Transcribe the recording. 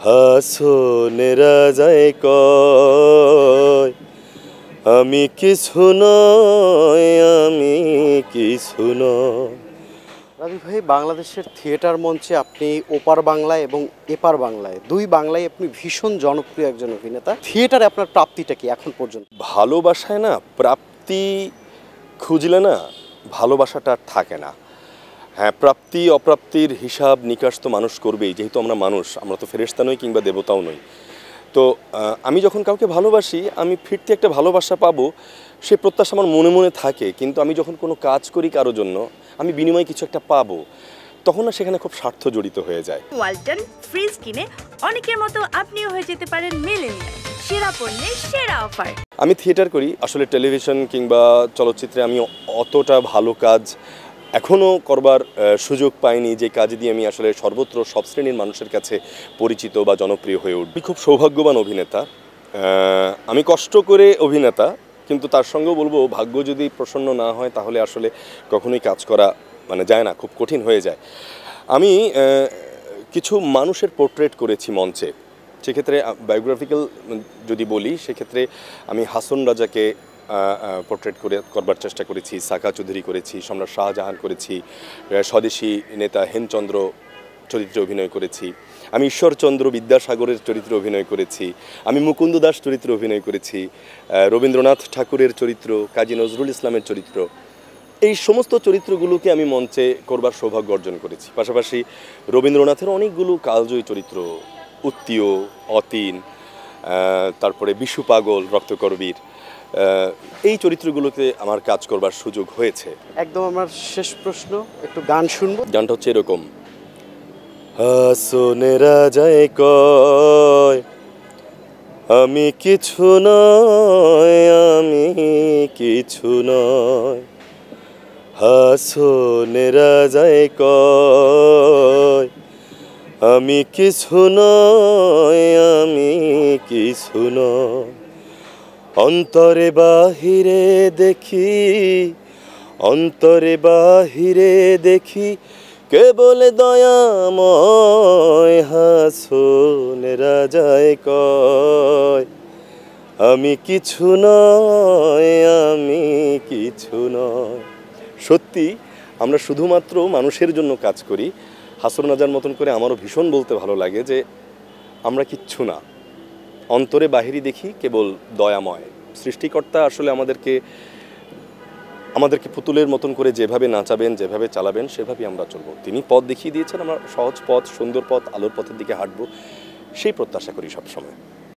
হাসনেরা যায় কয় আমি কিছু নয়, আমি কিছু নয়। রাজীব ভাই, বাংলাদেশের থিয়েটার মঞ্চে আপনি ওপার বাংলায় এবং এপার বাংলায় দুই বাংলায় আপনি ভীষণ জনপ্রিয় একজন অভিনেতা। থিয়েটারে আপনার প্রাপ্তিটা কি এখন পর্যন্ত? ভালোবাসায় না প্রাপ্তি খুঁজলে না ভালোবাসাটা আর থাকে না। হ্যাঁ, প্রাপ্তি অপ্রাপ্তির হিসাব নিকাশ তো মানুষ করবেই, যেহেতু আমরা মানুষ, আমরা তো ফেরেশতা নই কিংবা দেবতাও নই। তো আমি যখন কাউকে ভালোবাসি, আমি ফিরতি একটা ভালোবাসা পাবো সে প্রত্যাশা আমার মনে মনে থাকে, কিন্তু আমি যখন কোনো কাজ করি কারো জন্য, আমি বিনিময়ে কিছু একটা পাবো, তখন না সেখানে খুব স্বার্থ জড়িত হয়ে যায়। ওয়ালটন ফ্রিজ কিনে অনেকের মতো আপনিও হয়ে যেতে পারেন মিলেনিয়াল। সেরা পণ্যের সেরা অফার। আমি থিয়েটার করি, আসলে টেলিভিশন কিংবা চলচ্চিত্রে আমি অতটা ভালো কাজ এখনও করবার সুযোগ পাইনি, যে কাজ দিয়ে আমি আসলে সর্বত্র সব শ্রেণীর মানুষের কাছে পরিচিত বা জনপ্রিয় হয়ে উঠি। খুব সৌভাগ্যবান অভিনেতা, আমি কষ্ট করে অভিনেতা, কিন্তু তার সঙ্গেও বলবো ভাগ্য যদি প্রসন্ন না হয় তাহলে আসলে কখনোই কাজ করা যায় না, খুব কঠিন হয়ে যায়। আমি কিছু মানুষের পোর্ট্রেট করেছি মঞ্চে, সেক্ষেত্রে বায়োগ্রাফিক্যাল যদি বলি, সেক্ষেত্রে আমি হাসন রাজাকে পোর্ট্রেট করবার চেষ্টা করেছি, সাকা চৌধুরী করেছি, সম্রাট শাহজাহান করেছি, স্বদেশী নেতা হেমচন্দ্র চরিত্রে অভিনয় করেছি, আমি ঈশ্বরচন্দ্র বিদ্যাসাগরের চরিত্রে অভিনয় করেছি, আমি মুকুন্দ দাস চরিত্রে অভিনয় করেছি, রবীন্দ্রনাথ ঠাকুরের চরিত্র, কাজী নজরুল ইসলামের চরিত্র। এই সমস্ত চরিত্রগুলোকে আমি মঞ্চে করবার সৌভাগ্য অর্জন করেছি। পাশাপাশি রবীন্দ্রনাথের অনেকগুলো কালজয়ী চরিত্র, উত্তীয়, অতীন, তারপরে বিশু পাগল, রক্তকরবীর, এই চরিত্রগুলোতে আমার কাজ করবার সুযোগ হয়েছে। একদম আমার শেষ প্রশ্ন, একটু গান শুনবো। গানটা হচ্ছে এরকম: হাসনেরা যায় কয় আমি কিছু নয়, আমি কিছু নয়। হাসনেরা যায় কয় আমি কিছু নয়, আমি কিছু নয়। অন্তরে বাহিরে দেখি, অন্তরে বাহিরে দেখি কেবল দয়াময়। হাসনেরা যায় কয় আমি কিছু নয়, আমি কিছু নয়। সত্যি আমরা শুধুমাত্র মানুষের জন্য কাজ করি। হাসন রাজার মতন করে আমারও ভীষণ বলতে ভালো লাগে যে আমরা কিচ্ছু না, অন্তরে বাহিরে দেখি কেবল দয়াময়। সৃষ্টিকর্তা আসলে আমাদেরকে পুতুলের মতন করে যেভাবে নাচাবেন, যেভাবে চালাবেন, সেভাবেই আমরা চলবো। তিনি পথ দেখিয়ে দিয়েছেন, আমরা সহজ পথ, সুন্দর পথ, আলোর পথের দিকে হাঁটবো, সেই প্রত্যাশা করি সবসময়।